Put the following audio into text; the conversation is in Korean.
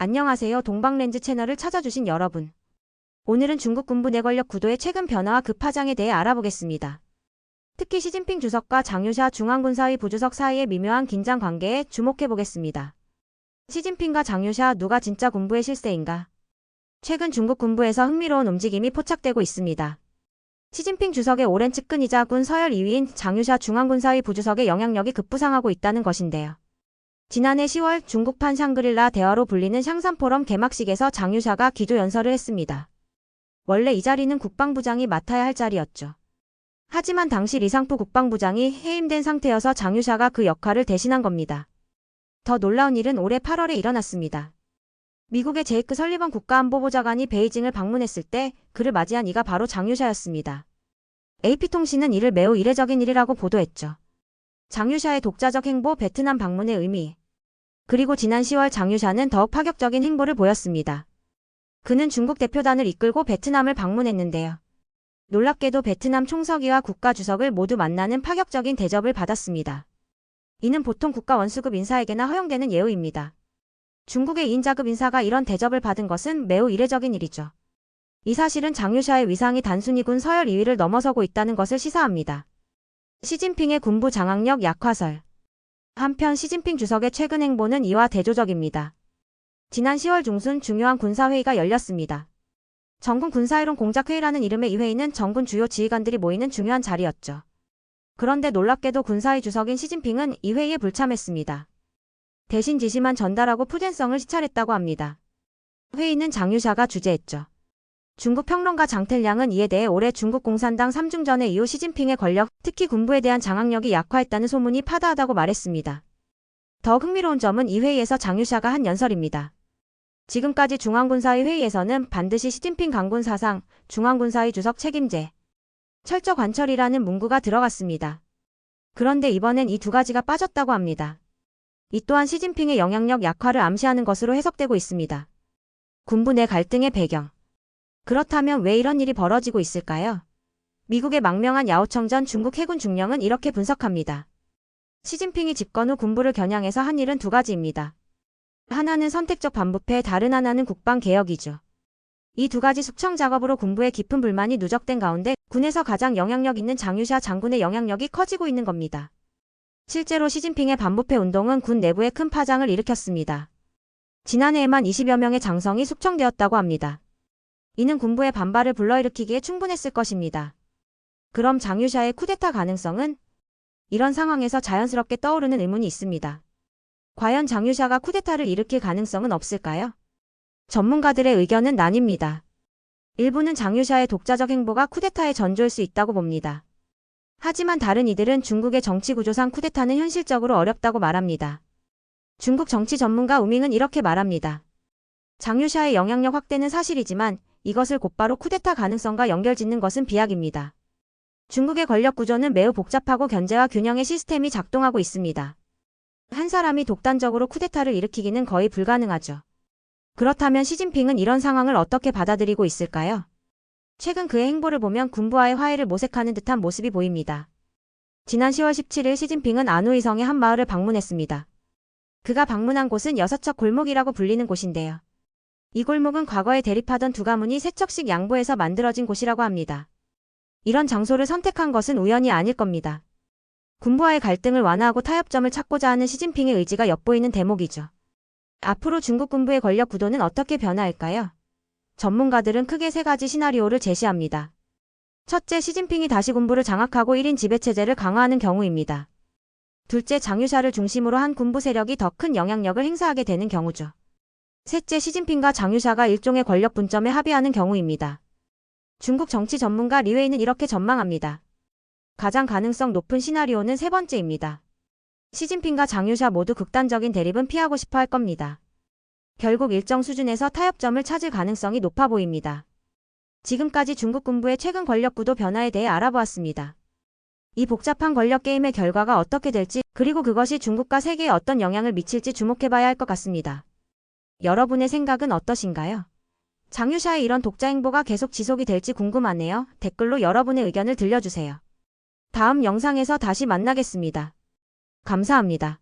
안녕하세요. 동방렌즈 채널을 찾아주신 여러분. 오늘은 중국 군부 내 권력 구도의 최근 변화와 그 파장에 대해 알아보겠습니다. 특히 시진핑 주석과 장유샤 중앙군사위 부주석 사이의 미묘한 긴장 관계에 주목해보겠습니다. 시진핑과 장유샤 누가 진짜 군부의 실세인가? 최근 중국 군부에서 흥미로운 움직임이 포착되고 있습니다. 시진핑 주석의 오랜 측근이자 군 서열 2위인 장유샤 중앙군사위 부주석의 영향력이 급부상하고 있다는 것인데요. 지난해 10월 중국판 샹그릴라 대화로 불리는 샹산 포럼 개막식에서 장유샤가 기조연설을 했습니다. 원래 이 자리는 국방부장이 맡아야 할 자리였죠. 하지만 당시 리상프 국방부장이 해임된 상태여서 장유샤가 그 역할을 대신한 겁니다. 더 놀라운 일은 올해 8월에 일어났습니다. 미국의 제이크 설리번 국가안보보좌관이 베이징을 방문했을 때 그를 맞이한 이가 바로 장유샤였습니다. AP통신은 이를 매우 이례적인 일이라고 보도했죠. 장유샤의 독자적 행보, 베트남 방문의 의미. 그리고 지난 10월 장유샤는 더욱 파격적인 행보를 보였습니다. 그는 중국 대표단을 이끌고 베트남을 방문했는데요. 놀랍게도 베트남 총서기와 국가주석을 모두 만나는 파격적인 대접을 받았습니다. 이는 보통 국가 원수급 인사에게나 허용되는 예우입니다. 중국의 2인자급 인사가 이런 대접을 받은 것은 매우 이례적인 일이죠. 이 사실은 장유샤의 위상이 단순히 군 서열 2위를 넘어서고 있다는 것을 시사합니다. 시진핑의 군부 장악력 약화설. 한편 시진핑 주석의 최근 행보는 이와 대조적입니다. 지난 10월 중순 중요한 군사회의가 열렸습니다. 전군 군사이론 공작회의라는 이름의 이 회의는 전군 주요 지휘관들이 모이는 중요한 자리였죠. 그런데 놀랍게도 군사위 주석인 시진핑은 이 회의에 불참했습니다. 대신 지시만 전달하고 푸젠성을 시찰했다고 합니다. 회의는 장유샤가 주재했죠. 중국 평론가 장텔량은 이에 대해 올해 중국 공산당 3중전의 이후 시진핑의 권력, 특히 군부에 대한 장악력이 약화했다는 소문이 파다하다고 말했습니다. 더욱 흥미로운 점은 이 회의에서 장유샤가 한 연설입니다. 지금까지 중앙군사위 회의에서는 반드시 시진핑 강군 사상, 중앙군사위 주석 책임제, 철저 관철이라는 문구가 들어갔습니다. 그런데 이번엔 이 두 가지가 빠졌다고 합니다. 이 또한 시진핑의 영향력 약화를 암시하는 것으로 해석되고 있습니다. 군부 내 갈등의 배경. 그렇다면 왜 이런 일이 벌어지고 있을까요? 미국의 망명한 야오청 전 중국 해군 중령은 이렇게 분석합니다. 시진핑이 집권 후 군부를 겨냥해서 한 일은 두 가지입니다. 하나는 선택적 반부패, 다른 하나는 국방개혁이죠. 이 두 가지 숙청 작업으로 군부의 깊은 불만이 누적된 가운데 군에서 가장 영향력 있는 장유샤 장군의 영향력이 커지고 있는 겁니다. 실제로 시진핑의 반부패 운동은 군 내부에 큰 파장을 일으켰습니다. 지난해에만 20여 명의 장성이 숙청되었다고 합니다. 이는 군부의 반발을 불러일으키기에 충분했을 것입니다. 그럼 장유샤의 쿠데타 가능성은? 이런 상황에서 자연스럽게 떠오르는 의문이 있습니다. 과연 장유샤가 쿠데타를 일으킬 가능성은 없을까요? 전문가들의 의견은 나뉩니다. 일부는 장유샤의 독자적 행보가 쿠데타의 전조일 수 있다고 봅니다. 하지만 다른 이들은 중국의 정치 구조상 쿠데타는 현실적으로 어렵다고 말합니다. 중국 정치 전문가 우밍은 이렇게 말합니다. 장유샤의 영향력 확대는 사실이지만 이것을 곧바로 쿠데타 가능성과 연결짓는 것은 비약입니다. 중국의 권력 구조는 매우 복잡하고 견제와 균형의 시스템이 작동하고 있습니다. 한 사람이 독단적으로 쿠데타를 일으키기는 거의 불가능하죠. 그렇다면 시진핑은 이런 상황을 어떻게 받아들이고 있을까요? 최근 그의 행보를 보면 군부와의 화해를 모색하는 듯한 모습이 보입니다. 지난 10월 17일 시진핑은 안후이성의 한 마을을 방문했습니다. 그가 방문한 곳은 6척 골목이라고 불리는 곳인데요. 이 골목은 과거에 대립하던 두 가문이 세척씩 양보해서 만들어진 곳이라고 합니다. 이런 장소를 선택한 것은 우연이 아닐 겁니다. 군부와의 갈등을 완화하고 타협점을 찾고자 하는 시진핑의 의지가 엿보이는 대목이죠. 앞으로 중국 군부의 권력 구도는 어떻게 변화할까요? 전문가들은 크게 세 가지 시나리오를 제시합니다. 첫째, 시진핑이 다시 군부를 장악하고 1인 지배체제를 강화하는 경우입니다. 둘째, 장유샤를 중심으로 한 군부 세력이 더 큰 영향력을 행사하게 되는 경우죠. 셋째, 시진핑과 장유샤가 일종의 권력 분점에 합의하는 경우입니다. 중국 정치 전문가 리웨이는 이렇게 전망합니다. 가장 가능성 높은 시나리오는 세 번째입니다. 시진핑과 장유샤 모두 극단적인 대립은 피하고 싶어 할 겁니다. 결국 일정 수준에서 타협점을 찾을 가능성이 높아 보입니다. 지금까지 중국 군부의 최근 권력 구도 변화에 대해 알아보았습니다. 이 복잡한 권력 게임의 결과가 어떻게 될지, 그리고 그것이 중국과 세계에 어떤 영향을 미칠지 주목해봐야 할 것 같습니다. 여러분의 생각은 어떠신가요? 장유샤의 이런 독자 행보가 계속 지속이 될지 궁금하네요. 댓글로 여러분의 의견을 들려주세요. 다음 영상에서 다시 만나겠습니다. 감사합니다.